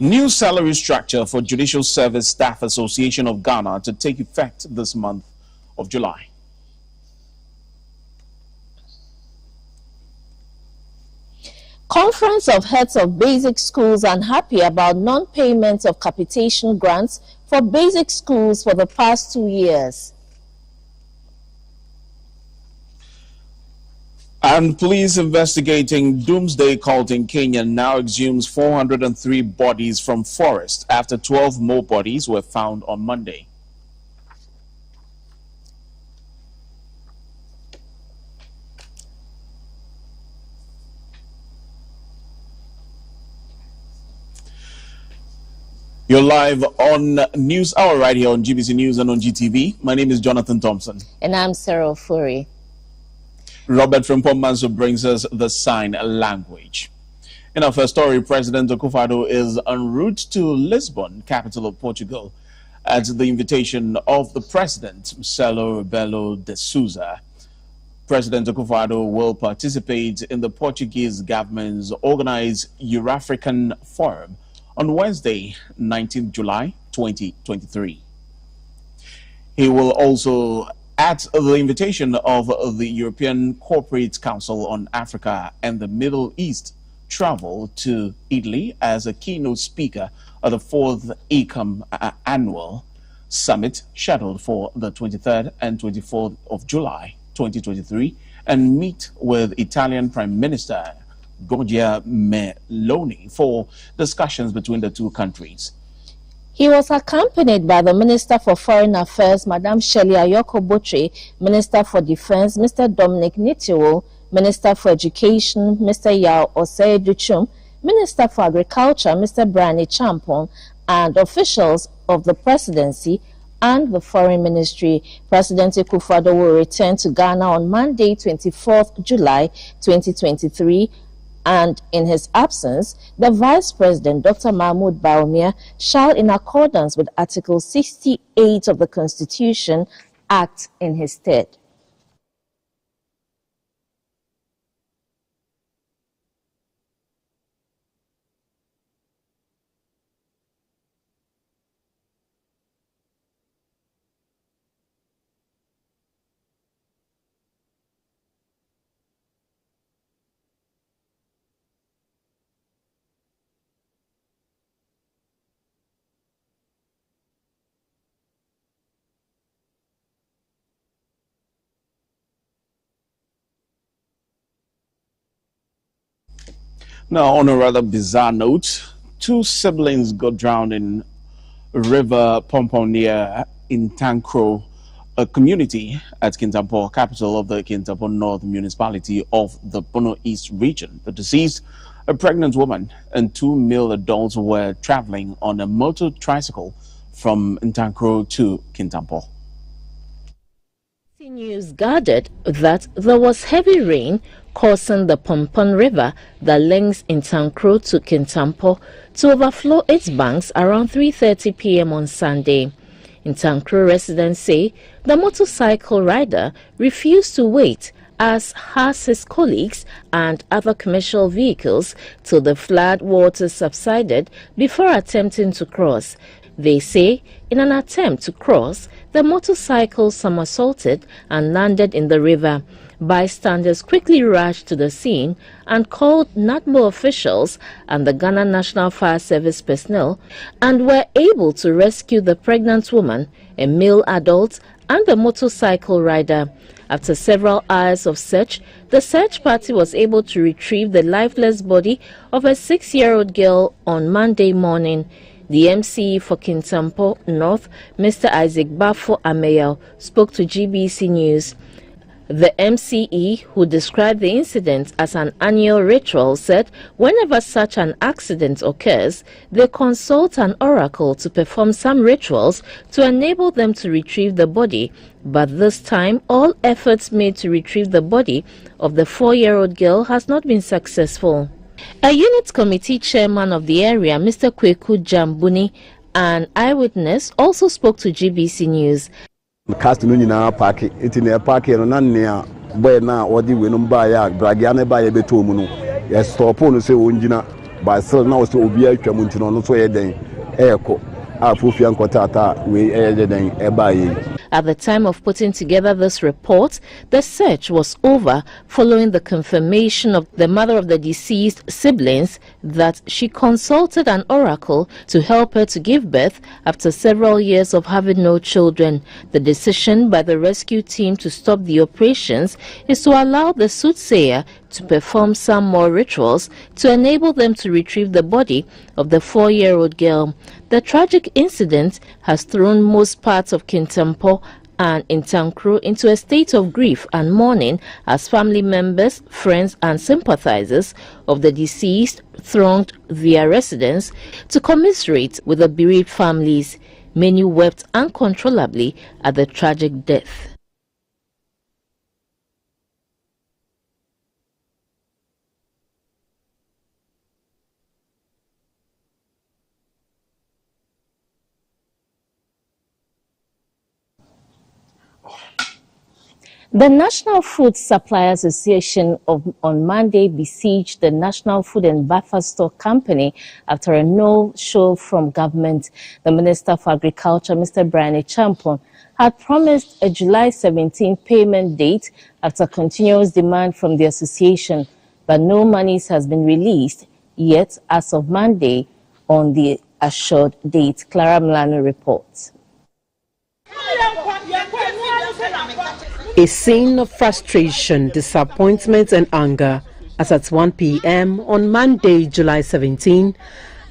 New salary structure for Judicial Service Staff Association of Ghana to take effect this month of July. Conference of Heads of Basic Schools unhappy about non-payment of capitation grants for basic schools for the past 2 years. And police investigating doomsday cult in Kenya now exhumes 403 bodies from forest after 12 more bodies were found on Monday. You're live on News Hour right here on GBC News and on GTV. My name is Jonathan Thompson. And I'm Sarah Furi. Robert Frimpong-Manso brings us the sign language. In our first story, President Akufo-Addo is en route to Lisbon, capital of Portugal, at the invitation of the President, Marcelo Rebelo de Sousa. President Akufo-Addo will participate in the Portuguese government's organized Euro-African Forum on Wednesday, 19th July 2023. He will also, at the invitation of the European Corporate Council on Africa and the Middle East, travel to Italy as a keynote speaker at the 4th ECOM Annual Summit scheduled for the 23rd and 24th of July 2023 and meet with Italian Prime Minister Giorgia Meloni for discussions between the two countries. He was accompanied by the Minister for Foreign Affairs, Madame Shirley Ayoko-Botry, Minister for Defense, Mr. Dominic Nitiwo, Minister for Education, Mr. Yao Osei-Duchum, Minister for Agriculture, Mr. Brian Champong, and officials of the Presidency and the Foreign Ministry. President Akufo-Addo will return to Ghana on Monday, 24th July 2023. And in his absence, the Vice President, Dr. Mahmoud Bawumia, shall, in accordance with Article 68 of the Constitution, act in his stead. Now, on a rather bizarre note, 2 siblings got drowned in River Pompon near Intancro, a community at Kintampo, capital of the Kintampo North municipality of the Bono East region. The deceased, a pregnant woman, and 2 male adults were traveling on a motor tricycle from Intancro to Kintampo. News gathered that there was heavy rain causing the Pompon River that links Intancro to Kintampo to overflow its banks around 3:30 p.m. on Sunday. Intancro residents say the motorcycle rider refused to wait, as has his colleagues and other commercial vehicles, till the flood water subsided before attempting to cross. They say in an attempt to cross, the motorcycle somersaulted and landed in the river. Bystanders quickly rushed to the scene and called NADMO officials and the Ghana National Fire Service personnel and were able to rescue the pregnant woman, a male adult, and the motorcycle rider. After several hours of search, the search party was able to retrieve the lifeless body of a 6-year-old girl on Monday morning. The MCE for Kintampo North, Mr. Isaac Bafo Ameyel, spoke to GBC News. The MCE, who described the incident as an annual ritual, said whenever such an accident occurs, they consult an oracle to perform some rituals to enable them to retrieve the body. But this time, all efforts made to retrieve the body of the 4-year-old girl has not been successful. A unit committee chairman of the area, Mr. Kweku Jambuni, an eyewitness, also spoke to GBC News. Cast no nyina park it in a park no na nea boy na odi we no ba ya brage na ba ya beto mu no ya stop no say onjina but still now so obi atwa mu ntino no so ye den eko afofia nkotata we ye den ebaye. At the time of putting together this report, the search was over following the confirmation of the mother of the deceased siblings that she consulted an oracle to help her to give birth after several years of having no children. The decision by the rescue team to stop the operations is to allow the soothsayer to perform some more rituals to enable them to retrieve the body of the 4-year-old girl. The tragic incident has thrown most parts of Kintampo and Ntankro into a state of grief and mourning as family members, friends and sympathizers of the deceased thronged their residence to commiserate with the bereaved families. Many wept uncontrollably at the tragic death. The National Food Suppliers Association on Monday besieged the National Food and Buffer Stock Company after a no-show from government. The Minister for Agriculture, Mr. Brian Champon, had promised a July 17 payment date after continuous demand from the association, but no monies has been released yet as of Monday on the assured date. Clara Milano reports. A scene of frustration, disappointment and anger as at 1 p.m. on Monday, July 17,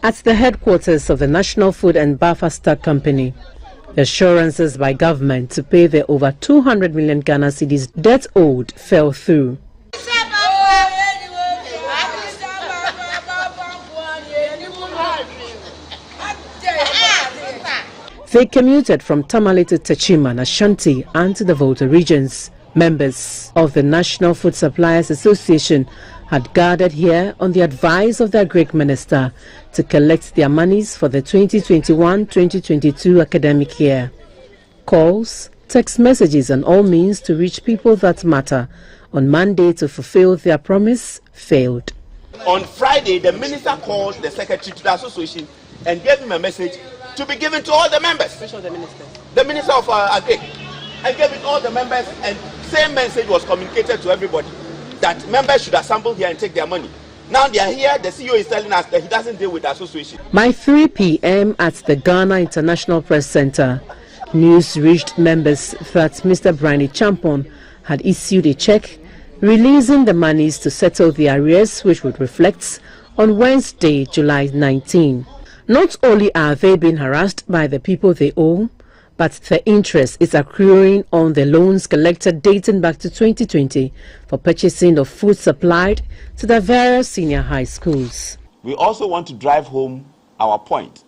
at the headquarters of the National Food and Buffer Stock Company. The assurances by government to pay the over 200 million Ghana cedis debt owed fell through. They commuted from Tamale to Techiman, Ashanti and to the Volta regions. Members of the National Food Suppliers Association had gathered here on the advice of their Greek minister to collect their monies for the 2021-2022 academic year. Calls, text messages and all means to reach people that matter on Monday to fulfill their promise failed. On Friday, the minister called the secretary to the association and gave him a message to be given to all the members. Which of the ministers? The minister of Agri. I gave it all the members, and same message was communicated to everybody that members should assemble here and take their money. Now they are here, the CEO is telling us that he doesn't deal with the association. By 3 p.m. at the Ghana International Press Center, news reached members that Mr. Brian Champon had issued a check releasing the monies to settle the arrears, which would reflect on Wednesday, July 19. Not only are they being harassed by the people they owe, but the interest is accruing on the loans collected dating back to 2020 for purchasing of food supplied to the various senior high schools. We also want to drive home our point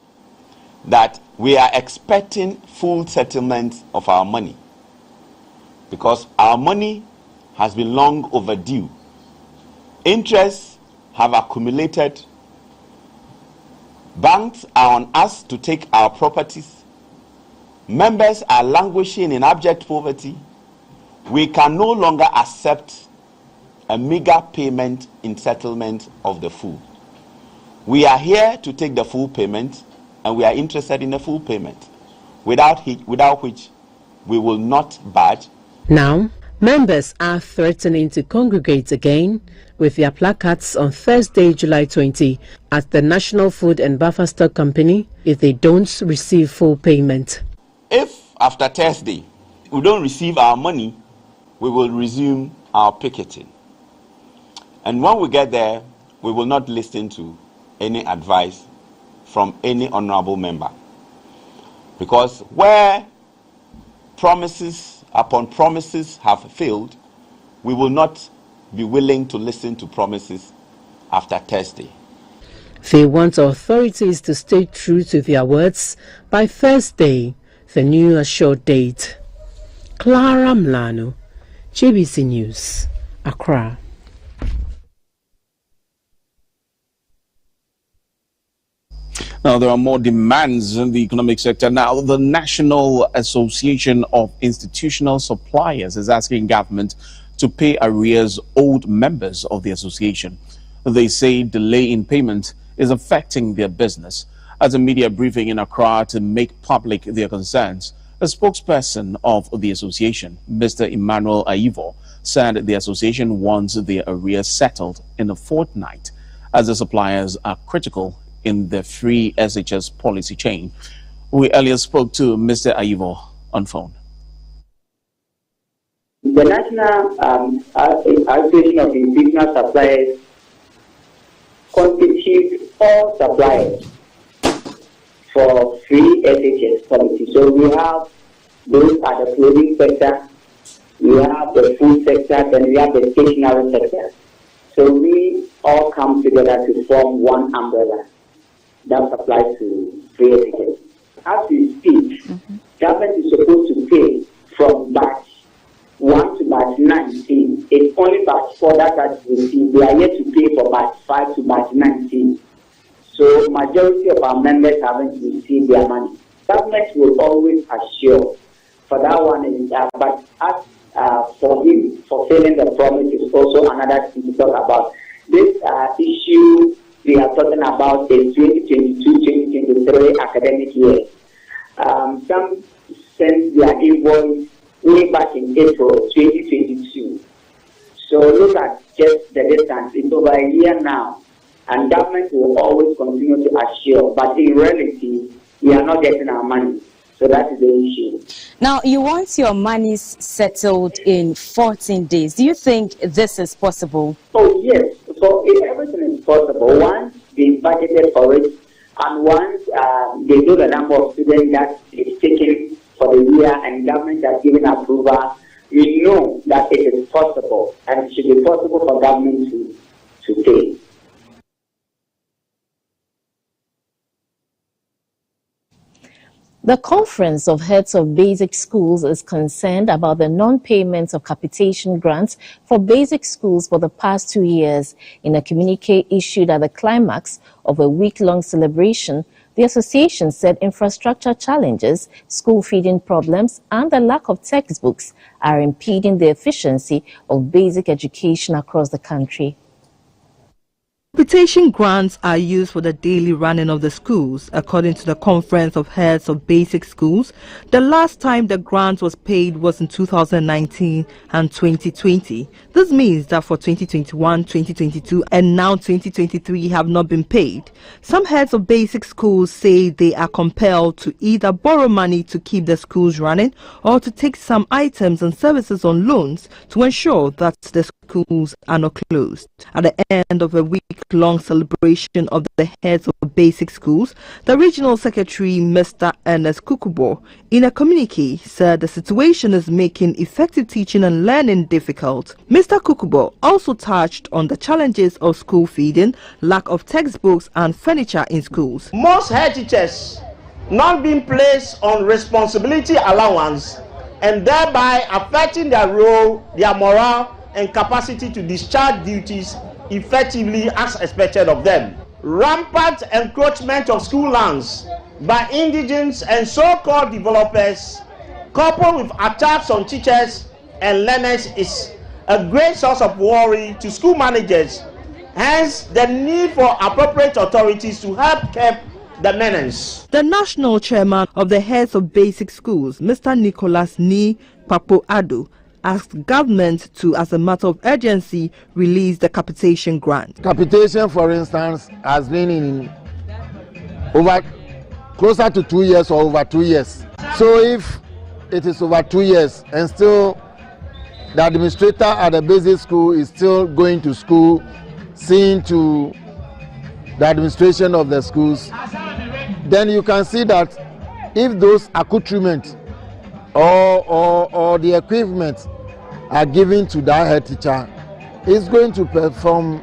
that we are expecting full settlement of our money because our money has been long overdue. Interests have accumulated. Banks are on us to take our properties. Members are languishing in abject poverty. We can no longer accept a meager payment in settlement of the full. We are here to take the full payment, and we are interested in the full payment, without which we will not budge. Now, members are threatening to congregate again with their placards on Thursday, July 20 at the National Food and Buffer Stock Company if they don't receive full payment. If after Thursday we don't receive our money, we will resume our picketing. And when we get there, we will not listen to any advice from any honorable member. Because where promises upon promises have failed, we will not be willing to listen to promises after Thursday. They want authorities to stay true to their words by Thursday, the new assured date. Clara Milano, GBC News, Accra. Now, there are more demands in the economic sector. Now, the National Association of Institutional Suppliers is asking government to pay arrears owed members of the association. They say delay in payment is affecting their business. At a media briefing in Accra to make public their concerns, a spokesperson of the association, Mr. Emmanuel Aivo, said the association wants their arrears settled in a fortnight, as the suppliers are critical in the free SHS policy chain. We earlier spoke to Mr. Aivo on phone. The National Association of Institutional Suppliers constitutes all suppliers for free SHS policy. So we have those at the clothing sector, we have the food sector, then we have the stationery sector. So we all come together to form one umbrella that applies to free SHS. As we speak, government is supposed to pay from batch 1 to batch 19. It's only batch 4 that has received. They are yet to pay for batch 5 to batch 19. So majority of our members haven't received their money. Government will always assure for that one, but as for him fulfilling the promise is also another thing to talk about. This issue we are talking about is 2022-2023 academic year. Some sent their invoice way back in April 2022. So look at just the distance. It's over a year now. And government will always continue to assure, but in reality, we are not getting our money. So that is the issue. Now, you want your monies settled in 14 days. Do you think this is possible? Oh, yes. So if everything is possible, once they budgeted for it, and once they know the number of students that is taken for the year and government has given approval, we know that it is possible, and it should be possible for government to pay. The Conference of Heads of Basic Schools is concerned about the non-payment of capitation grants for basic schools for the past 2 years. In a communique issued at the climax of a week-long celebration, the association said infrastructure challenges, school feeding problems, and the lack of textbooks are impeding the efficiency of basic education across the country. Capitation grants are used for the daily running of the schools, according to the Conference of Heads of Basic Schools. The last time the grant was paid was in 2019 and 2020. This means that for 2021, 2022 and now 2023 have not been paid. Some heads of basic schools say they are compelled to either borrow money to keep the schools running or to take some items and services on loans to ensure that the schools are not closed. At the end of a week-long celebration of the heads of basic schools, the regional secretary, Mr. Ernest Kukubo, in a communique said the situation is making effective teaching and learning difficult. Mr. Kukubo also touched on the challenges of school feeding, lack of textbooks and furniture in schools. Most head teachers not being placed on responsibility allowance and thereby affecting their role, their morale and capacity to discharge duties effectively as expected of them. Rampant encroachment of school lands by indigents and so-called developers, coupled with attacks on teachers and learners, is a great source of worry to school managers. Hence, the need for appropriate authorities to help curb the menace. The national chairman of the heads of basic schools, Mr. Nicholas Ni Papo Ado, asked government to, as a matter of urgency, release the capitation grant. Capitation, for instance, has been in over closer to 2 years or over 2 years. So if it is over 2 years and still the administrator at the basic school is still going to school, seeing to the administration of the schools, then you can see that if those accoutrements or the equipment are given to that head teacher, is going to perform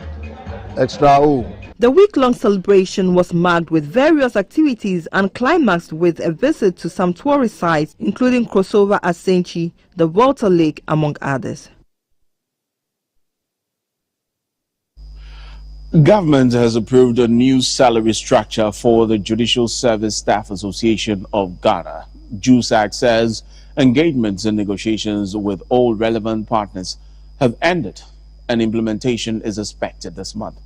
extra O. The week-long celebration was marked with various activities and climaxed with a visit to some tourist sites, including Crossover Asenchi, the Walter Lake, among others. Government has approved a new salary structure for the Judicial Service Staff Association of Ghana. JUSAG says engagements and negotiations with all relevant partners have ended and implementation is expected this month.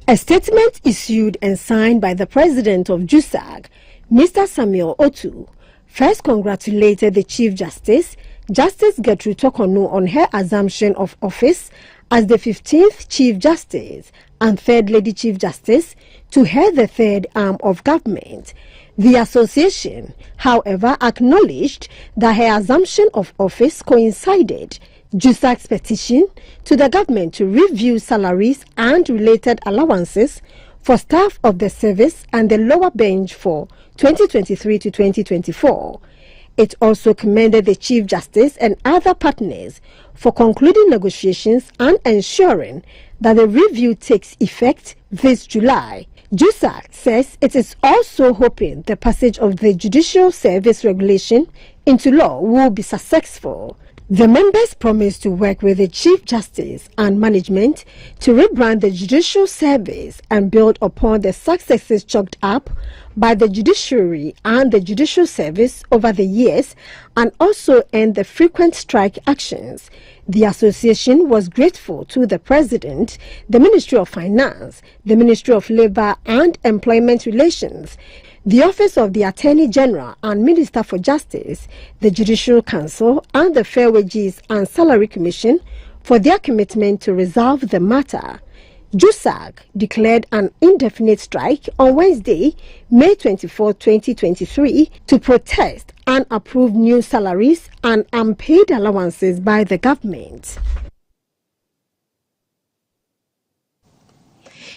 A statement issued and signed by the president of JUSAG, Mr. Samuel Otu, first congratulated the Chief Justice, Justice Gertrude Tokono, on her assumption of office as the 15th Chief Justice and Third Lady Chief Justice to head the third arm of government. The association, however, acknowledged that her assumption of office coincided JUSAG's petition to the government to review salaries and related allowances for staff of the service and the lower bench for 2023 to 2024. It also commended the Chief Justice and other partners for concluding negotiations and ensuring that the review takes effect this July. JUSAG says it is also hoping the passage of the Judicial Service Regulation into law will be successful. The members promised to work with the Chief Justice and management to rebrand the Judicial Service and build upon the successes chalked up by the judiciary and the Judicial Service over the years, and also end the frequent strike actions. The association was grateful to the President, the Ministry of Finance, the Ministry of Labour and Employment Relations, the Office of the Attorney General and Minister for Justice, the Judicial Council and the Fair Wages and Salary Commission for their commitment to resolve the matter. JUSAG declared an indefinite strike on Wednesday, May 24, 2023, to protest and approve new salaries and unpaid allowances by the government.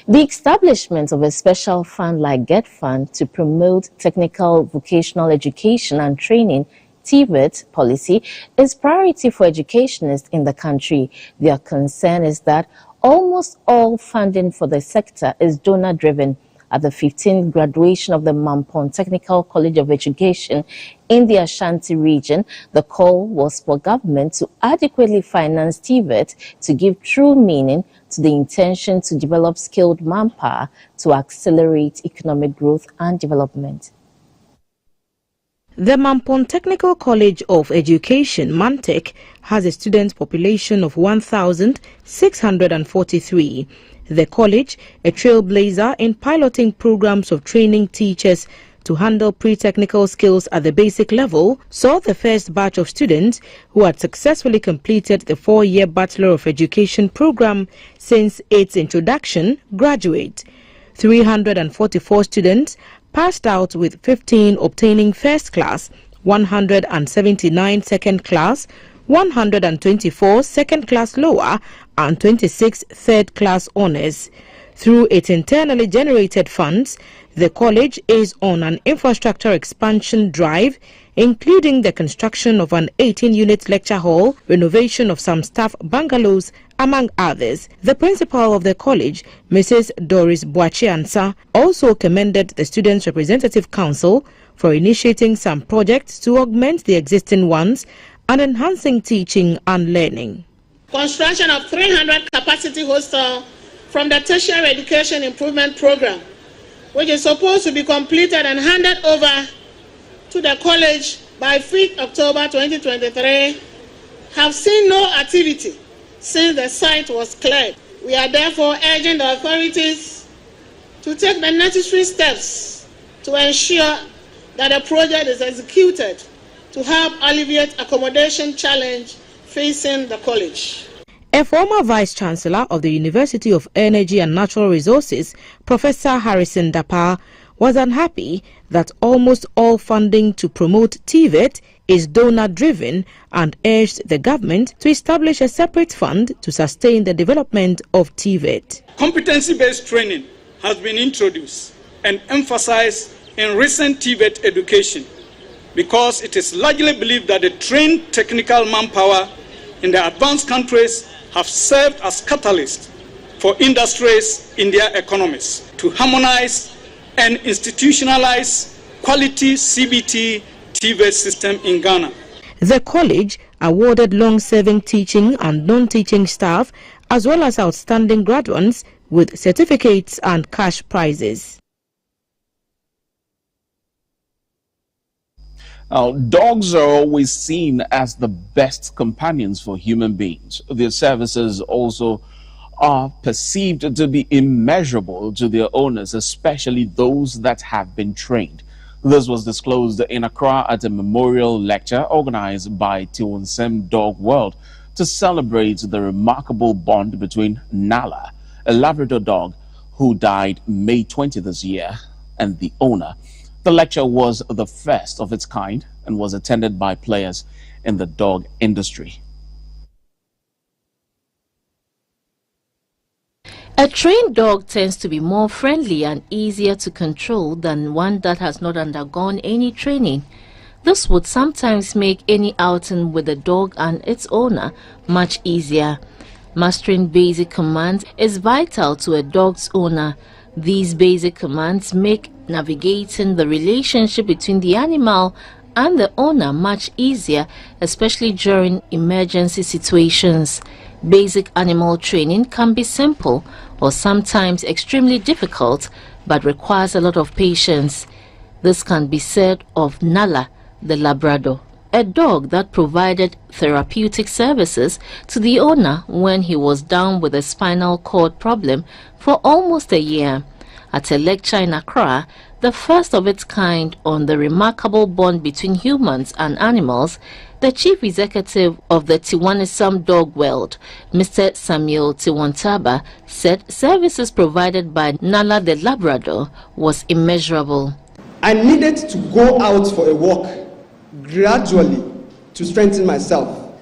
The establishment of a special fund like Get Fund to promote technical vocational education and training TVET policy is priority for educationists in the country. Their concern is that almost all funding for the sector is donor-driven. At the 15th graduation of the Mampong Technical College of Education in the Ashanti region, the call was for government to adequately finance TVET to give true meaning to the intention to develop skilled manpower to accelerate economic growth and development. The Mampong Technical College of Education, MANTEC, has a student population of 1,643. The college, a trailblazer in piloting programs of training teachers to handle pre-technical skills at the basic level, saw the first batch of students who had successfully completed the 4-year Bachelor of Education program since its introduction graduate. 344 students passed out, with 15 obtaining first class, 179 second class, 124 second class lower, and 26 third class honors. Through its internally generated funds, the college is on an infrastructure expansion drive, including the construction of an 18-unit lecture hall, renovation of some staff bungalows, among others. The principal of the college, Mrs. Doris Boachiansa, also commended the Students' Representative Council for initiating some projects to augment the existing ones and enhancing teaching and learning. Construction of 300 capacity hostel from the Tertiary Education Improvement Program, which is supposed to be completed and handed over to the college by 5th October 2023, have seen no activity since the site was cleared. We are therefore urging the authorities to take the necessary steps to ensure that the project is executed to help alleviate accommodation challenge facing the college. A former Vice-Chancellor of the University of Energy and Natural Resources, Professor Harrison Dapa, was unhappy that almost all funding to promote TVET is donor-driven and urged the government to establish a separate fund to sustain the development of TVET. Competency-based training has been introduced and emphasized in recent TVET education because it is largely believed that the trained technical manpower in the advanced countries have served as catalysts for industries in their economies to harmonize and institutionalize quality CBT TVET system in Ghana. The college awarded long-serving teaching and non-teaching staff as well as outstanding graduates with certificates and cash prizes. Now, dogs are always seen as the best companions for human beings. Their services also are perceived to be immeasurable to their owners, especially those that have been trained. This was disclosed in Accra at a memorial lecture organized by Tiwonsem Dog World to celebrate the remarkable bond between Nala, a Labrador dog who died May 20 this year, and the owner. The lecture was the first of its kind and was attended by players in the dog industry. A trained dog tends to be more friendly and easier to control than one that has not undergone any training. This would sometimes make any outing with the dog and its owner much easier. Mastering basic commands is vital to a dog's owner. These basic commands make navigating the relationship between the animal and the owner much easier, especially during emergency situations. Basic animal training can be simple or sometimes extremely difficult, but requires a lot of patience. This can be said of Nala, the Labrador, a dog that provided therapeutic services to the owner when he was down with a spinal cord problem for almost a year. At a lecture in Accra, the first of its kind on the remarkable bond between humans and animals, the chief executive of the Tiwanisam Dog World, Mr. Samuel Tiwantaba, said services provided by Nala the Labrador was immeasurable. I needed to go out for a walk gradually to strengthen myself.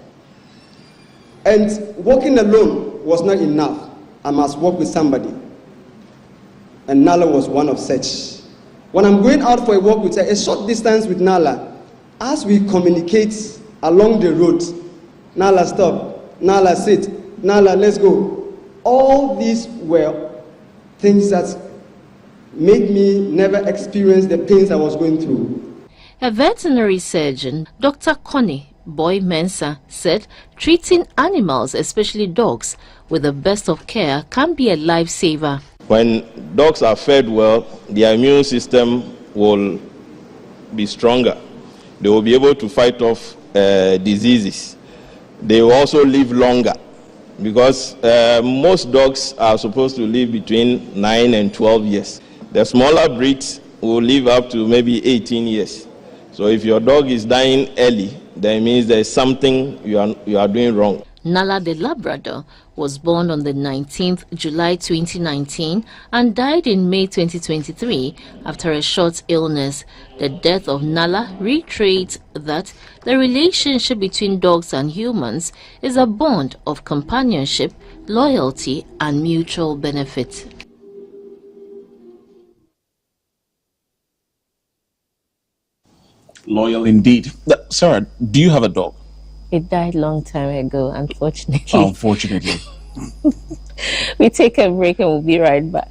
And walking alone was not enough. I must walk with somebody. And Nala was one of such. When I'm going out for a walk with her, a short distance with Nala, as we communicate along the road, Nala stop, Nala sit, Nala let's go. All these were things that made me never experience the pains I was going through. A veterinary surgeon, Dr. Connie Boy Mensah, said treating animals, especially dogs, with the best of care can be a lifesaver. When dogs are fed well, their immune system will be stronger. They will be able to fight off diseases. They will also live longer because most dogs are supposed to live between 9 and 12 years. The smaller breeds will live up to maybe 18 years. So if your dog is dying early, that means there's something you are doing wrong. Nala the Labrador was born on the 19th July 2019 and died in May 2023 after a short illness. The death of Nala reiterates that the relationship between dogs and humans is a bond of companionship, loyalty, and mutual benefit. Loyal indeed. Sarah, do you have a dog? It died long time ago, unfortunately. Unfortunately. We take a break and we'll be right back.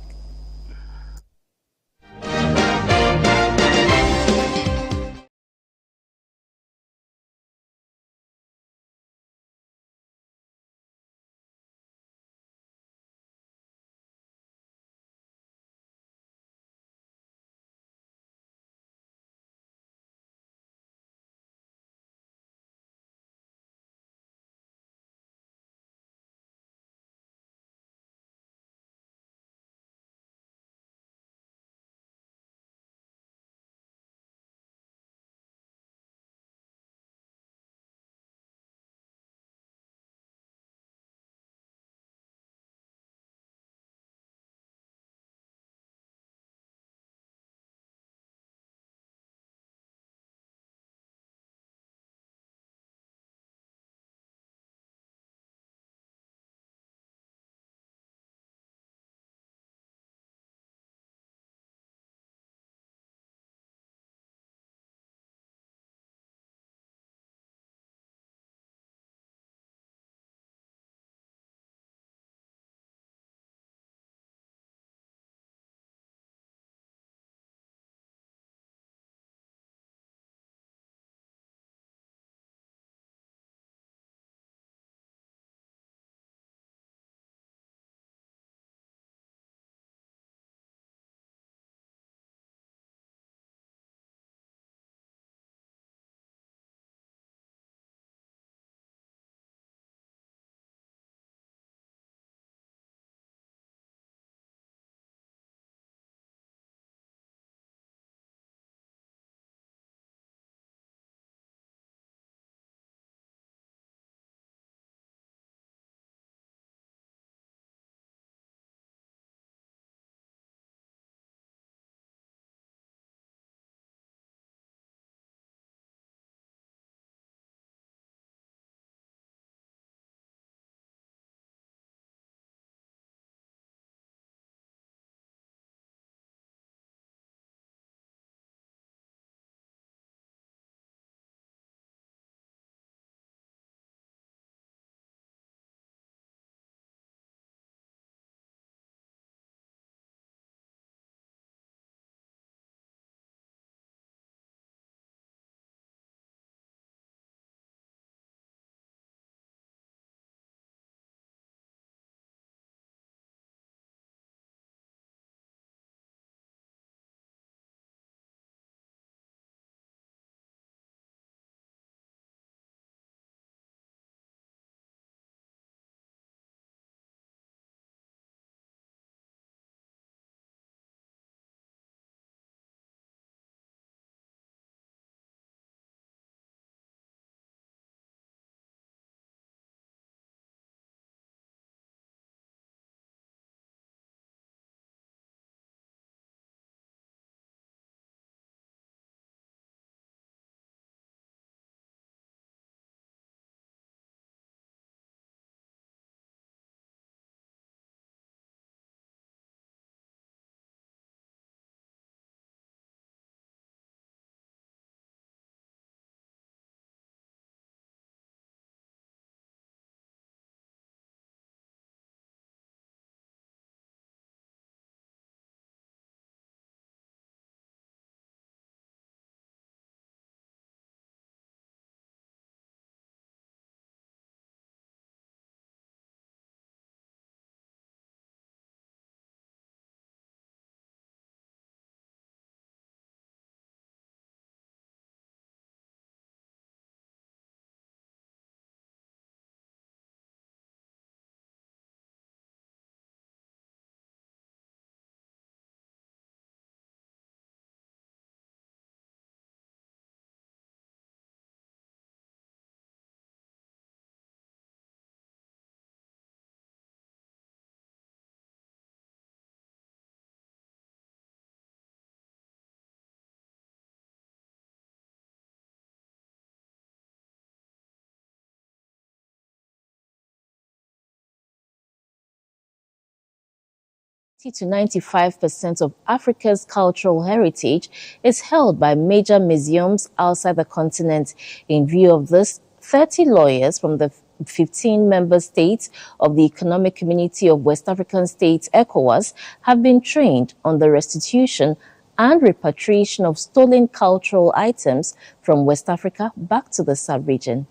to 95% of Africa's cultural heritage is held by major museums outside the continent. In view of this, 30 lawyers from the 15 member states of the Economic Community of West African States, ECOWAS, have been trained on the restitution and repatriation of stolen cultural items from West Africa back to the sub-region.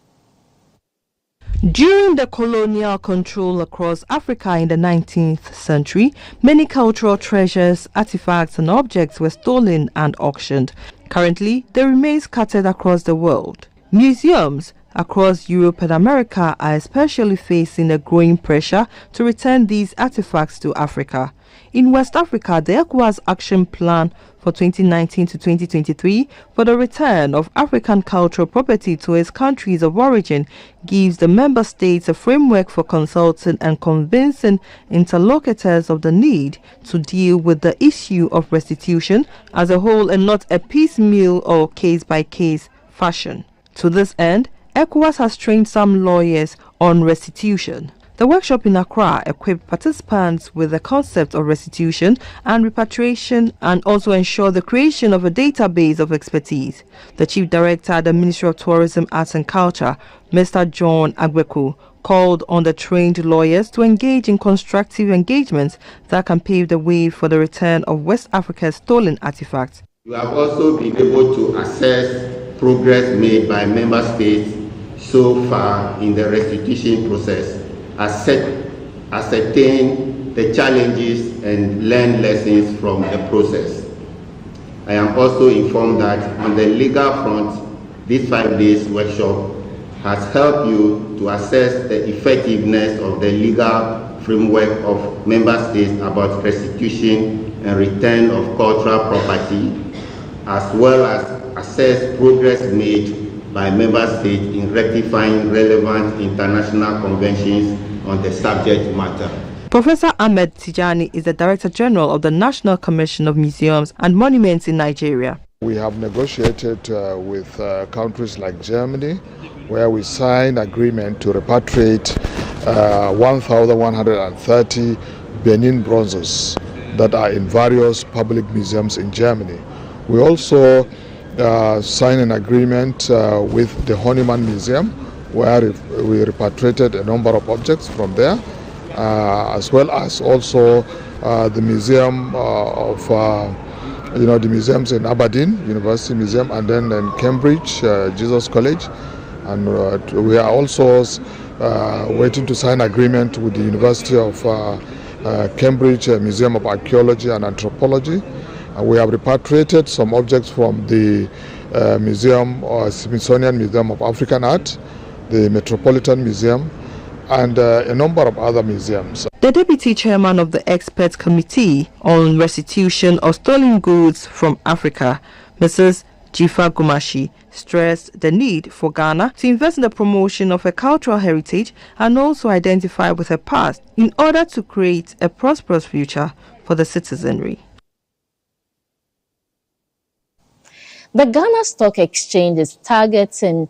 During the colonial control across Africa in the 19th century, many cultural treasures, artifacts and objects were stolen and auctioned. Currently, they remain scattered across the world. Museums across Europe and America are especially facing a growing pressure to return these artifacts to Africa. In West Africa, the ECOWAS Action Plan for 2019 to 2023 for the return of African cultural property to its countries of origin gives the member states a framework for consulting and convincing interlocutors of the need to deal with the issue of restitution as a whole and not a piecemeal or case-by-case fashion. To this end, ECOWAS has trained some lawyers on restitution. The workshop in Accra equipped participants with the concept of restitution and repatriation and also ensured the creation of a database of expertise. The Chief Director at the Ministry of Tourism, Arts and Culture, Mr. John Agbeku, called on the trained lawyers to engage in constructive engagements that can pave the way for the return of West Africa's stolen artifacts. We have also been able to assess progress made by member states so far in the restitution process, ascertain the challenges and learn lessons from the process. I am also informed that on the legal front, this 5 days workshop has helped you to assess the effectiveness of the legal framework of member states about restitution and return of cultural property, as well as assess progress made by member states in rectifying relevant international conventions on the subject matter. Professor Ahmed Tijani is the Director General of the National Commission of Museums and Monuments in Nigeria. We have negotiated with countries like Germany, where we signed agreement to repatriate 1,130 Benin bronzes that are in various public museums in Germany. We also signed an agreement with the Honeyman Museum, where we repatriated a number of objects from there, as well as also the museum of the museums in Aberdeen University Museum, and then in Cambridge, Jesus College, and we are also waiting to sign agreement with the University of Cambridge Museum of Archaeology and Anthropology. We have repatriated some objects from the Smithsonian Museum of African Art, the Metropolitan Museum, and a number of other museums. The Deputy Chairman of the Expert Committee on Restitution of Stolen Goods from Africa, Mrs. Jifa Gumashi, stressed the need for Ghana to invest in the promotion of her cultural heritage and also identify with her past in order to create a prosperous future for the citizenry. The Ghana Stock Exchange is targeting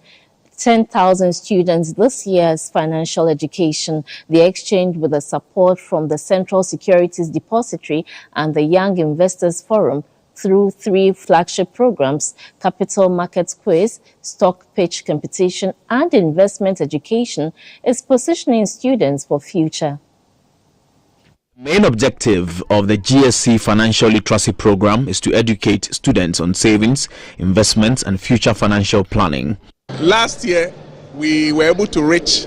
10,000 students this year's financial education. The exchange, with the support from the Central Securities Depository and the Young Investors Forum, through 3 flagship programs: Capital Markets Quiz, Stock Pitch Competition, and Investment Education, is positioning students for future. The main objective of the GSC Financial Literacy Program is to educate students on savings, investments, and future financial planning. Last year, we were able to reach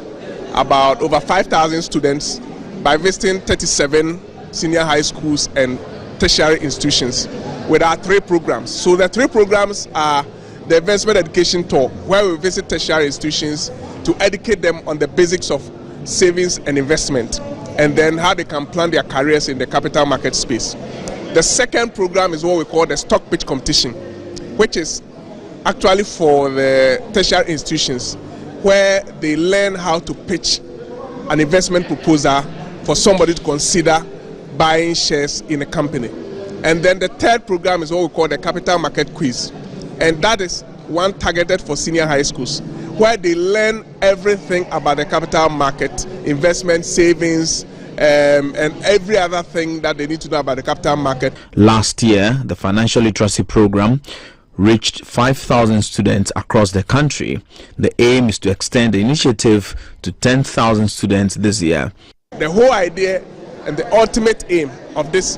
about over 5,000 students by visiting 37 senior high schools and tertiary institutions with our 3 programs. So the 3 programs are the Investment Education Tour, where we visit tertiary institutions to educate them on the basics of savings and investment, and then how they can plan their careers in the capital market space. The second program is what we call the Stock Pitch Competition, which is actually for the tertiary institutions, where they learn how to pitch an investment proposal for somebody to consider buying shares in a company. And then the third program is what we call the Capital Market Quiz, and that is one targeted for senior high schools, where they learn everything about the capital market, investment, savings, and every other thing that they need to know about the capital market. Last year, the financial literacy program reached 5,000 students across the country. The aim is to extend the initiative to 10,000 students this year. The whole idea and the ultimate aim of this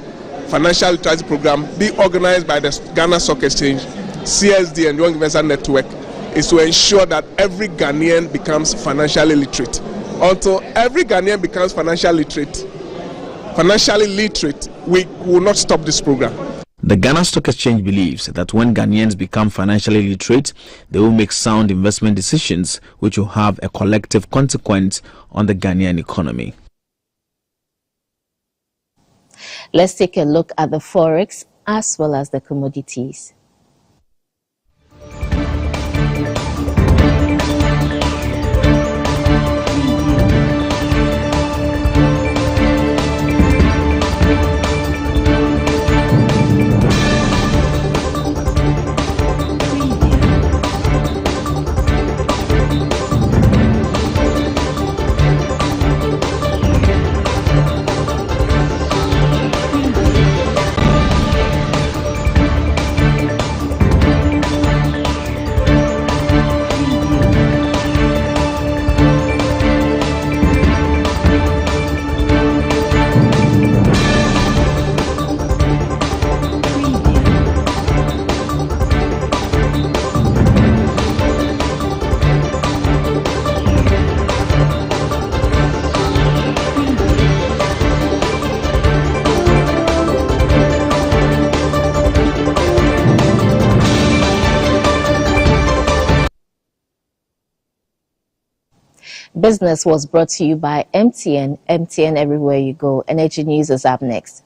financial literacy program, being organized by the Ghana Stock Exchange, CSD and Young Investor Network, is to ensure that every Ghanaian becomes financially literate. Until every Ghanaian becomes financially literate, we will not stop this program. The Ghana Stock Exchange believes that when Ghanaians become financially literate, they will make sound investment decisions which will have a collective consequence on the Ghanaian economy. Let's take a look at the forex as well as the commodities. Business was brought to you by MTN. MTN everywhere you go. Energy News is up next.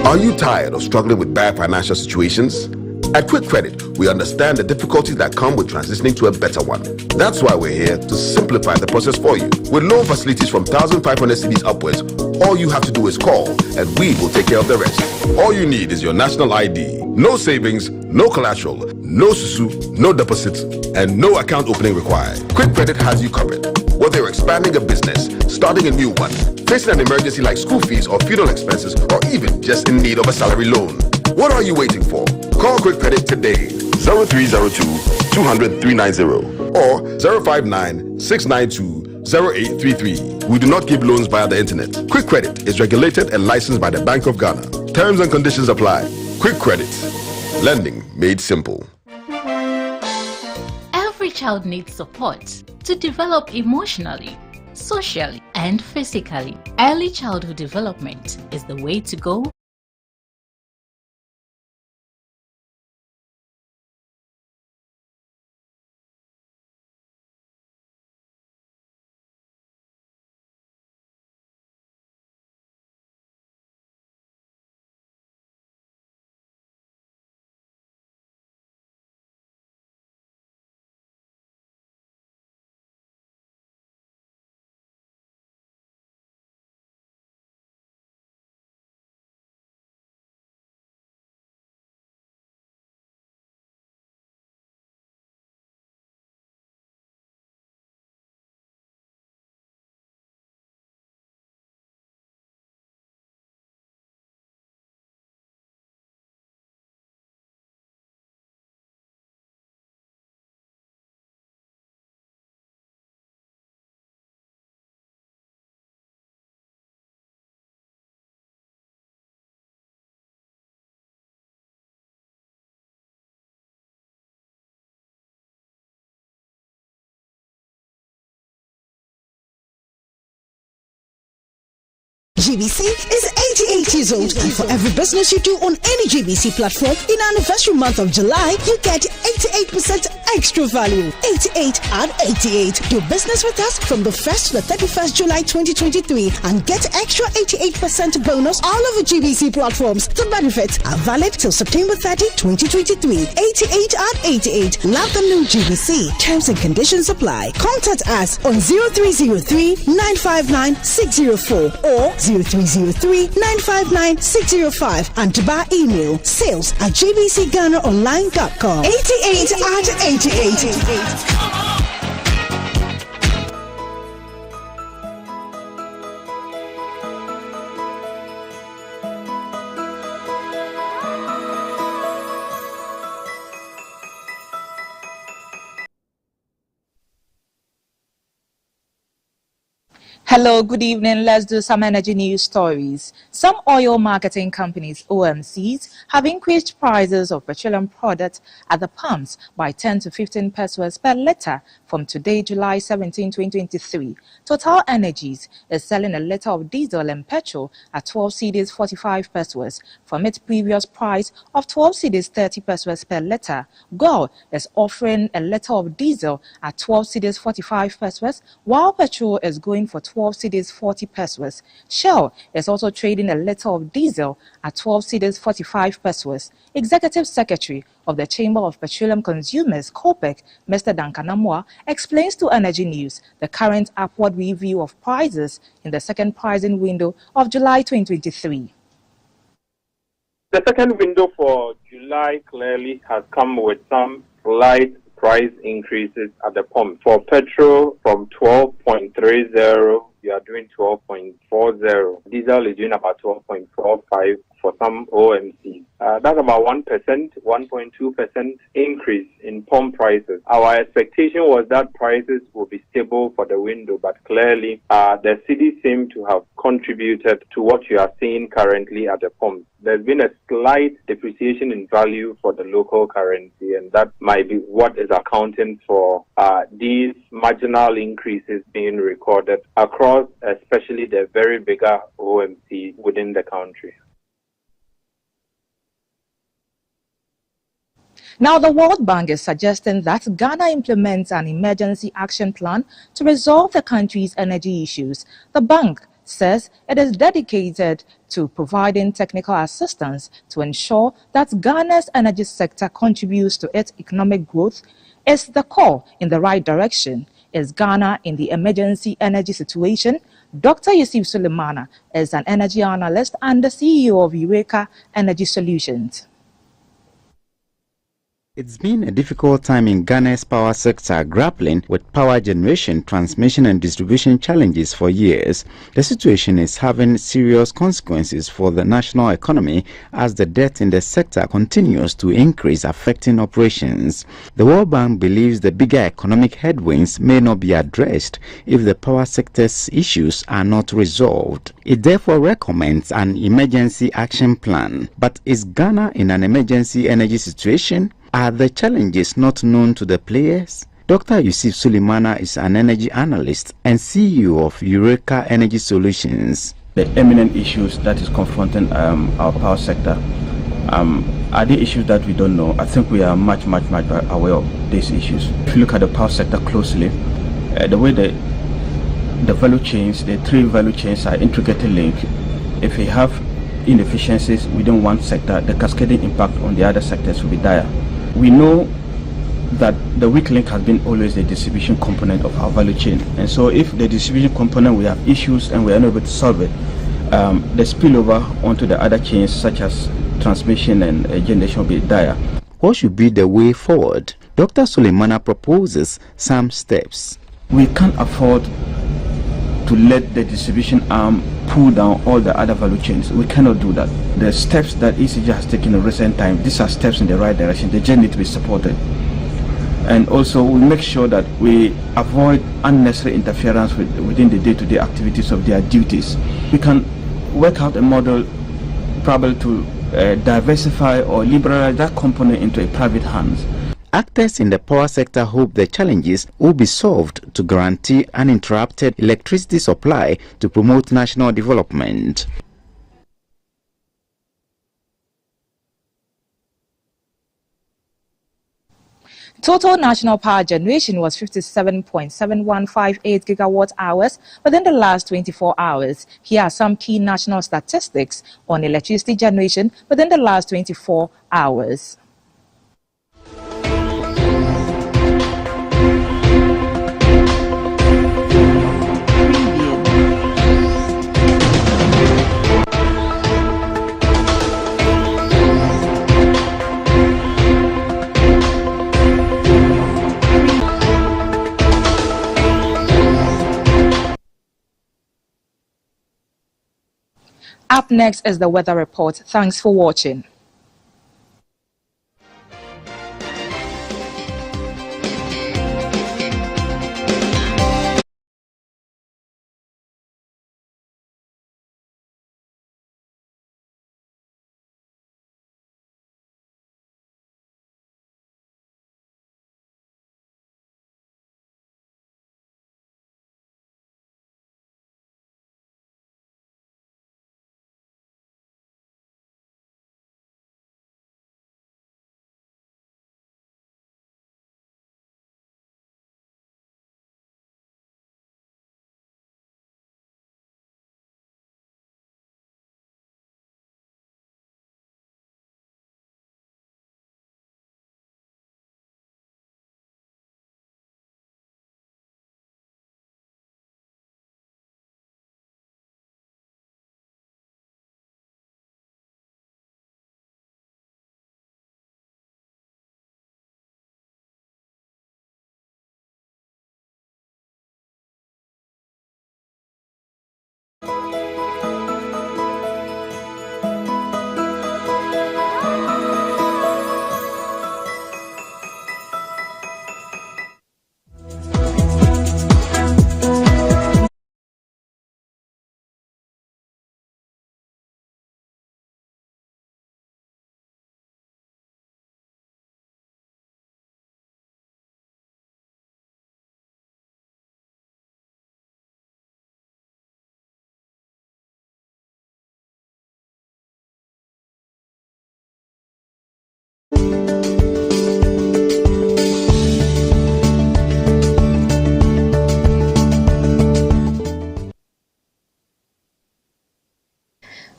Are you tired of struggling with bad financial situations? At Quick Credit, we understand the difficulties that come with transitioning to a better one. That's why we're here to simplify the process for you. With loan facilities from 1,500 cedis upwards, all you have to do is call and we will take care of the rest. All you need is your national ID. No savings, no collateral, no susu, no deposits, and no account opening required. Quick Credit has you covered. Whether you're expanding a business, starting a new one, facing an emergency like school fees or funeral expenses, or even just in need of a salary loan. What are you waiting for? Call Quick Credit today. 0302 200 390 or 059 692 0833. We do not give loans via the internet. Quick Credit is regulated and licensed by the Bank of Ghana. Terms and conditions apply. Quick Credit. Lending made simple. Every child needs support to develop emotionally, socially, and physically. Early childhood development is the way to go. GBC is 88 years old, and for every business you do on any GBC platform in anniversary month of July, you get 88% extra value. 88 and 88. Do business with us from the 1st to the 31st July 2023 and get extra 88% bonus all over GBC platforms. The benefits are valid till September 30, 2023. 88 and 88. Love the new GBC. Terms and conditions apply. Contact us on 0303 959 604 or 0303 959 605 and to buy email sales@gbcghanaonline.com. 88 and 88. Hello, good evening. Let's do some energy news stories. Some oil marketing companies, OMCs, have increased prices of petroleum products at the pumps by 10 to 15 pesos per litre from today, July 17, 2023. Total Energies is selling a litre of diesel and petrol at 12 cedis 45 pesos from its previous price of 12 cedis 30 pesos per litre. GOIL is offering a litre of diesel at 12 cedis 45 pesos, while petrol is going for 12 cedis 40 pesos. Shell is also trading a litre of diesel at 12 cedis 45 pesos. Executive Secretary of the Chamber of Petroleum Consumers, COPEC, Mr. Duncan Amoah, explains to Energy News the current upward review of prices in the second pricing window of July 2023. The second window for July clearly has come with some slight price increases at the pump. For petrol, from 12.30, you are doing 12.40. Diesel is doing about 12.45 for some OMCs. That's about 1%, 1.2% increase in pump prices. Our expectation was that prices will be stable for the window, but clearly the city seem to have contributed to what you are seeing currently at the pump. There's been a slight depreciation in value for the local currency, and that might be what is accounting for these marginal increases being recorded across especially the very bigger OMC within the country. Now, the World Bank is suggesting that Ghana implements an emergency action plan to resolve the country's energy issues. The bank says it is dedicated to providing technical assistance to ensure that Ghana's energy sector contributes to its economic growth. Is the call in the right direction? Is Ghana in the emergency energy situation? Dr. Yusuf Sulemana is an energy analyst and the CEO of Eureka Energy Solutions. It's been a difficult time in Ghana's power sector, grappling with power generation, transmission and distribution challenges for years. The situation is having serious consequences for the national economy as the debt in the sector continues to increase, affecting operations. The World Bank believes the bigger economic headwinds may not be addressed if the power sector's issues are not resolved. It therefore recommends an emergency action plan. But is Ghana in an emergency energy situation? Are the challenges not known to the players? Dr. Yusuf Sulemana is an energy analyst and CEO of Eureka Energy Solutions. The eminent issues that is confronting our power sector, are the issues that we don't know? I think we are much aware of these issues. If you look at the power sector closely, the way the value chains, the three value chains are intricately linked. If we have inefficiencies within one sector, the cascading impact on the other sectors will be dire. We know that the weak link has been always the distribution component of our value chain, and so if the distribution component we have issues and we are unable to solve it, the spillover onto the other chains such as transmission and generation will be dire. What should be the way forward? Dr. Sulemana proposes some steps. We can't afford to let the distribution arm pull down all the other value chains. We cannot do that. The steps that ECG has taken in recent time, these are steps in the right direction. They just need to be supported. And also we make sure that we avoid unnecessary interference within the day-to-day activities of their duties. We can work out a model probably to diversify or liberalize that component into a private hands. Actors in the power sector hope the challenges will be solved to guarantee uninterrupted electricity supply to promote national development. Total national power generation was 57.7158 gigawatt hours within the last 24 hours. Here are some key national statistics on electricity generation within the last 24 hours. Up next is the weather report. Thanks for watching.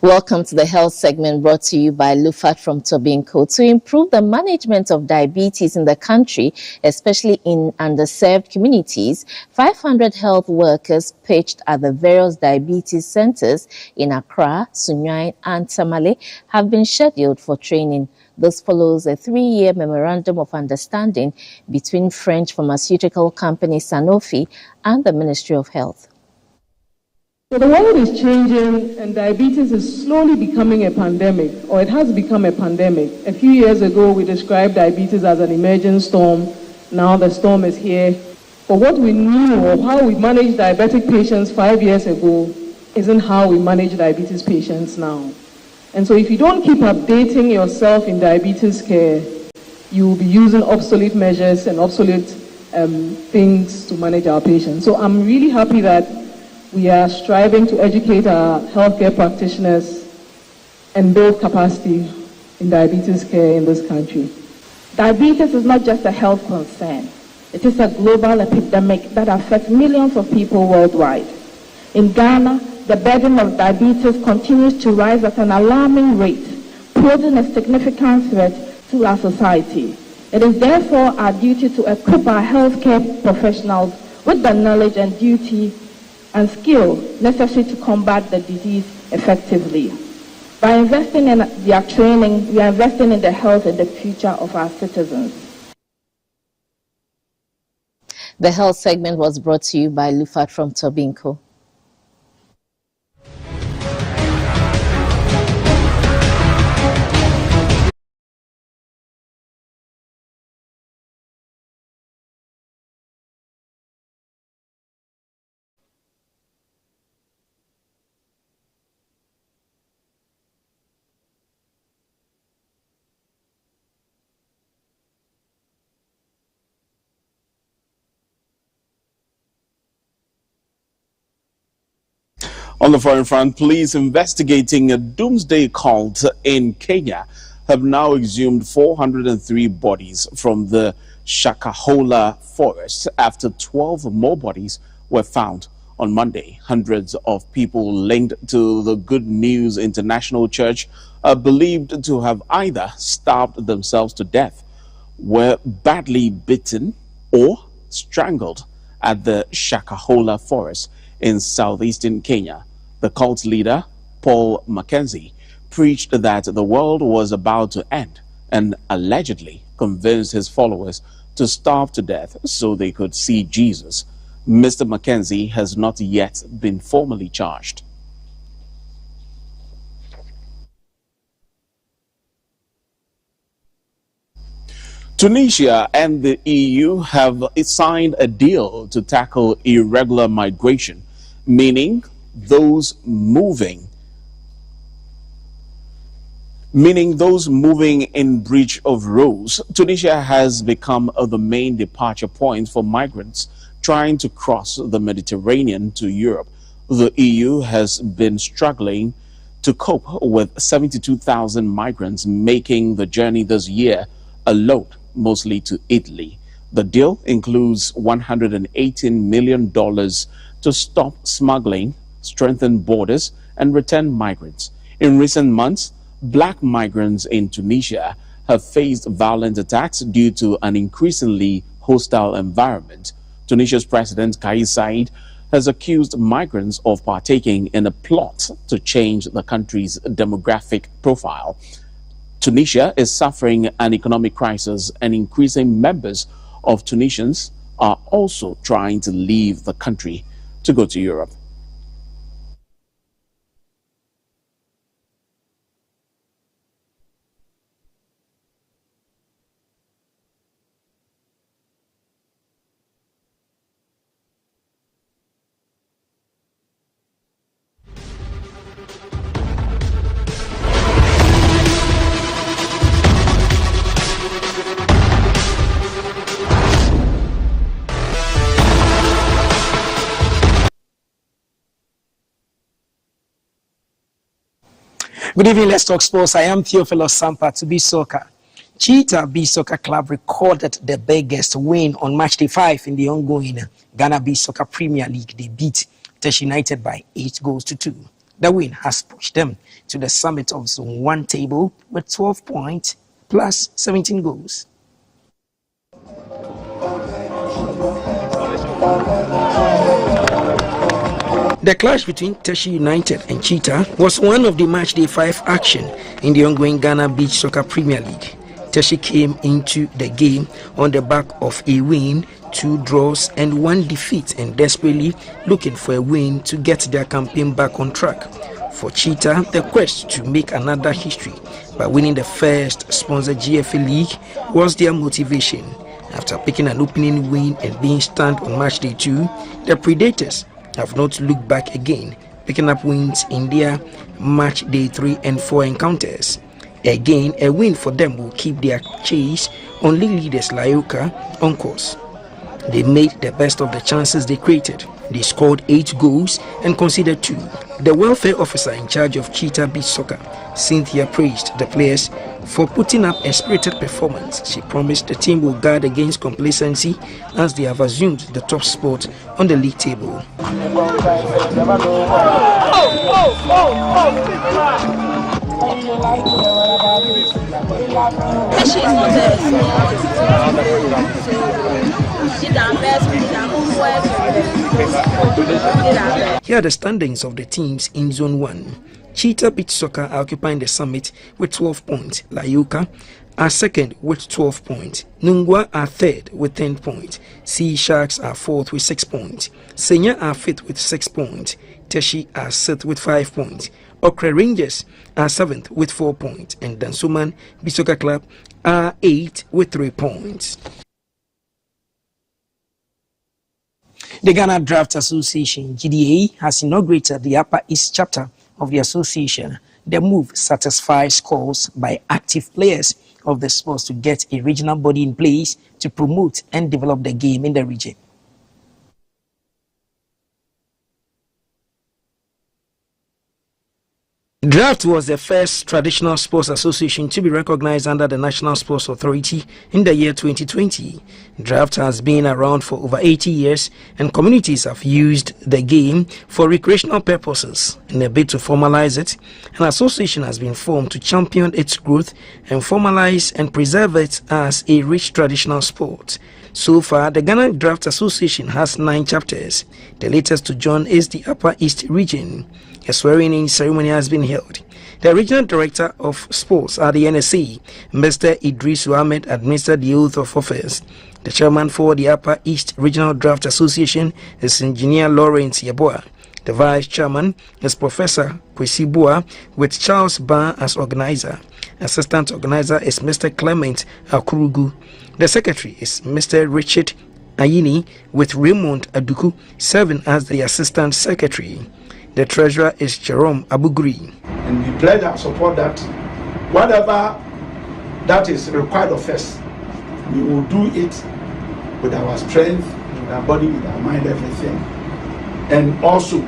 Welcome to the health segment brought to you by Lufat from Tobinco. To improve the management of diabetes in the country, especially in underserved communities, 500 health workers pitched at the various diabetes centers in Accra, Sunyani, and Tamale have been scheduled for training. This follows a 3-year memorandum of understanding between French pharmaceutical company Sanofi and the Ministry of Health. So the world is changing and diabetes is slowly becoming a pandemic, or it has become a pandemic. A few years ago, we described diabetes as an emerging storm. Now the storm is here. But what we knew or how we managed diabetic patients 5 years ago isn't how we manage diabetes patients now. And so if you don't keep updating yourself in diabetes care, you will be using obsolete measures and obsolete things to manage our patients. So I'm really happy that we are striving to educate our healthcare practitioners and build capacity in diabetes care in this country. Diabetes is not just a health concern. It is a global epidemic that affects millions of people worldwide. In Ghana, the burden of diabetes continues to rise at an alarming rate, posing a significant threat to our society. It is therefore our duty to equip our healthcare professionals with the knowledge and duty and skill necessary to combat the disease effectively. By investing in their training, we are investing in the health and the future of our citizens. The health segment was brought to you by Lufat from Tobinco. On the foreign front, police investigating a doomsday cult in Kenya have now exhumed 403 bodies from the Shakahola forest after 12 more bodies were found on Monday. Hundreds of people linked to the Good News International Church are believed to have either starved themselves to death, were badly bitten, or strangled at the Shakahola forest in southeastern Kenya. The cult leader, Paul Mackenzie, preached that the world was about to end and allegedly convinced his followers to starve to death so they could see Jesus. Mr. Mackenzie has not yet been formally charged. Tunisia and the EU have signed a deal to tackle irregular migration, meaning those moving in breach of rules. Tunisia has become the main departure point for migrants trying to cross the Mediterranean to Europe. The EU has been struggling to cope with 72,000 migrants making the journey this year alone, mostly to Italy. The deal includes $118 million to stop smuggling, strengthen borders, and return migrants. In recent months, black migrants in Tunisia have faced violent attacks due to an increasingly hostile environment. Tunisia's President Kais Saied has accused migrants of partaking in a plot to change the country's demographic profile. Tunisia is suffering an economic crisis, and increasing members of Tunisians are also trying to leave the country to go to Europe. Good evening, let's talk sports. I am Theophilus Sampa to Be Soccer. Cheetah Beach Soccer Club recorded the biggest win on match day 5 in the ongoing Ghana Beach Soccer Premier League. They beat Tesh United by 8 goals to 2. The win has pushed them to the summit of Zone 1 table with 12 points plus 17 goals. The clash between Teshie United and Cheetah was one of the matchday 5 action in the ongoing Ghana Beach Soccer Premier League. Teshie came into the game on the back of a win, 2 draws and 1 defeat, and desperately looking for a win to get their campaign back on track. For Cheetah, the quest to make another history by winning the first sponsored GFA League was their motivation. After picking an opening win and being stunned on matchday 2, the Predators have not looked back again, picking up wins in their match day 3 and 4 encounters. Again, a win for them will keep their chase on league leaders Laoka on course. They made the best of the chances they created. They scored 8 goals and conceded 2. The welfare officer in charge of Cheetah Beach Soccer, Cynthia, praised the players for putting up a spirited performance. She promised the team will guard against complacency as they have assumed the top spot on the league table. Here are the standings of the teams in Zone 1. Cheetah Beach Soccer occupying the summit with 12 points. Laoka are second with 12 points. Nungwa are third with 10 points. Sea Sharks are fourth with 6 points. Senya are fifth with 6 points. Teshie are sixth with 5 points. Okra Rangers are 7th with 4 points. And Dansoman Beach Soccer Club are 8th with 3 points. The Ghana Draft Association, GDA, has inaugurated the Upper East chapter of the association. The move satisfies calls by active players of the sports to get a regional body in place to promote and develop the game in the region. Draft was the first traditional sports association to be recognized under the National Sports Authority in the year 2020. Draft has been around for over 80 years and communities have used the game for recreational purposes. In a bid to formalize it, an association has been formed to champion its growth and formalize and preserve it as a rich traditional sport. So far, the Ghana Draft Association has 9 chapters. The latest to join is the Upper East region. A swearing-in ceremony has been held. The Regional Director of Sports at the NSA, Mr. Idris Ahmed, administered the oath of office. The chairman for the Upper East Regional Draft Association is Engineer Lawrence Yeboah. The vice chairman is Professor Kwesi Bua, with Charles Ban as organizer. Assistant organizer is Mr. Clement Akurugu. The secretary is Mr. Richard Ayini, with Raymond Aduku serving as the assistant secretary. The treasurer is Jerome Abuguri. And we pledge our support that whatever that is required of us, we will do it with our strength, with our body, with our mind, everything. And also,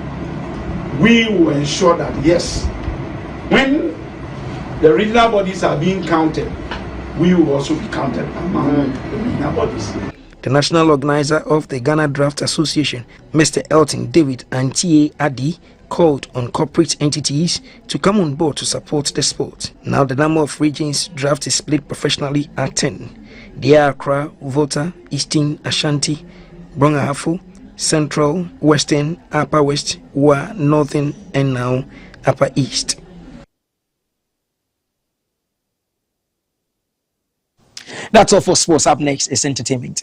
we will ensure that, yes, when the regional bodies are being counted, we will also be counted among the regional bodies. The national organizer of the Ghana Draft Association, Mr. Elton David Antie Adi, called on corporate entities to come on board to support the sport. Now the number of regions draft is split professionally at 10. They are Accra, Volta, Eastern, Ashanti, Brong-Ahafo, Central, Western, Upper West, Wa, Northern, and now Upper East. That's all for sports. Up next is entertainment.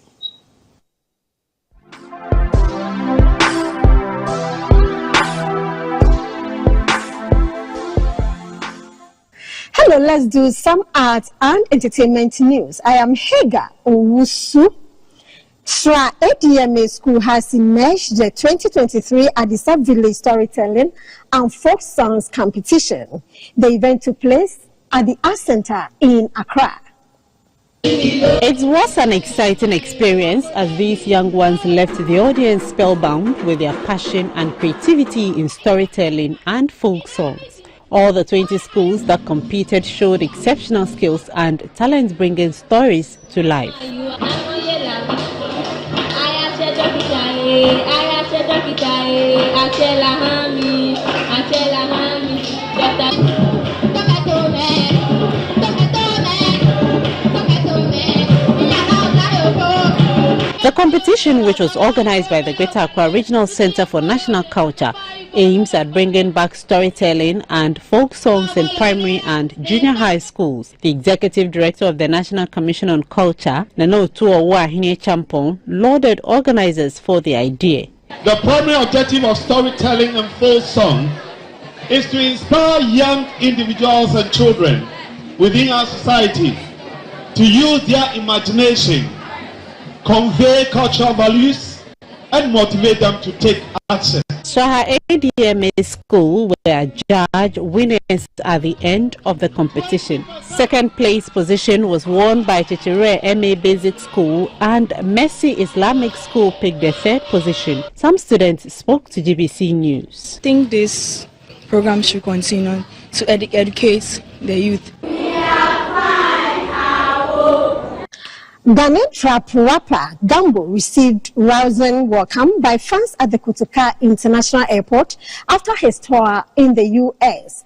Hello, let's do some art and entertainment news. I am Hagar Owusu. Tra ADMA School has emerged the 2023 Adisa Village Storytelling and Folk Songs Competition. The event took place at the Art Center in Accra. It was an exciting experience as these young ones left the audience spellbound with their passion and creativity in storytelling and folk songs. All the 20 schools that competed showed exceptional skills and talent bringing stories to life. The competition, which was organized by the Greater Accra Regional Center for National Culture, aims at bringing back storytelling and folk songs in primary and junior high schools. The executive director of the National Commission on Culture, Nana Otuowo Champong, lauded organizers for the idea. The primary objective of storytelling and folk song is to inspire young individuals and children within our society to use their imagination, convey cultural values, and motivate them to take action. Swaha ADMA School were judged winners at the end of the competition. Second place position was won by Chichere MA Basic School, and Mercy Islamic School picked the third position. Some students spoke to GBC News. I think this program should continue to educate the youth. Ghanaian trap rapper Gambo received rousing welcome by fans at the Kotoka International Airport after his tour in the U.S.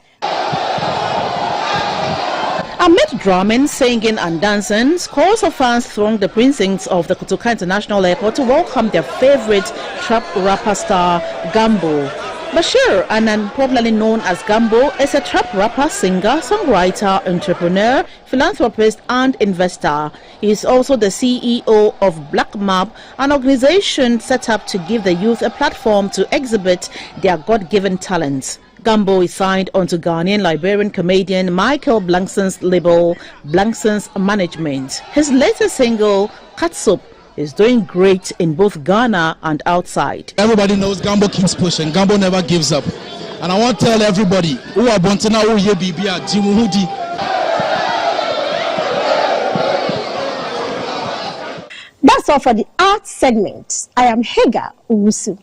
Amid drumming, singing and dancing, scores of fans thronged the precincts of the Kotoka International Airport to welcome their favorite trap rapper star, Gambo. Bashir Anan, popularly known as Gambo, is a trap rapper, singer, songwriter, entrepreneur, philanthropist and investor. He is also the CEO of Black Map, an organization set up to give the youth a platform to exhibit their God-given talents. Gambo is signed onto Ghanaian Liberian comedian Michael Blankson's label, Blankson's Management. His latest single, Katsup, is doing great in both Ghana and outside. Everybody knows Gambo keeps pushing. Gambo never gives up. And I want to tell everybody who are Bontana, who are Bibia, Jimuhudi. That's all for the art segment. I am Hega Owusu.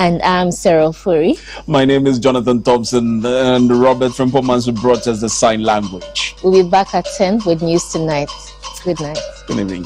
And I'm Cyril Furi. My name is Jonathan Thompson, and Robert from Pomansu brought us the sign language. We'll be back at 10 with news tonight. Good night. Good evening.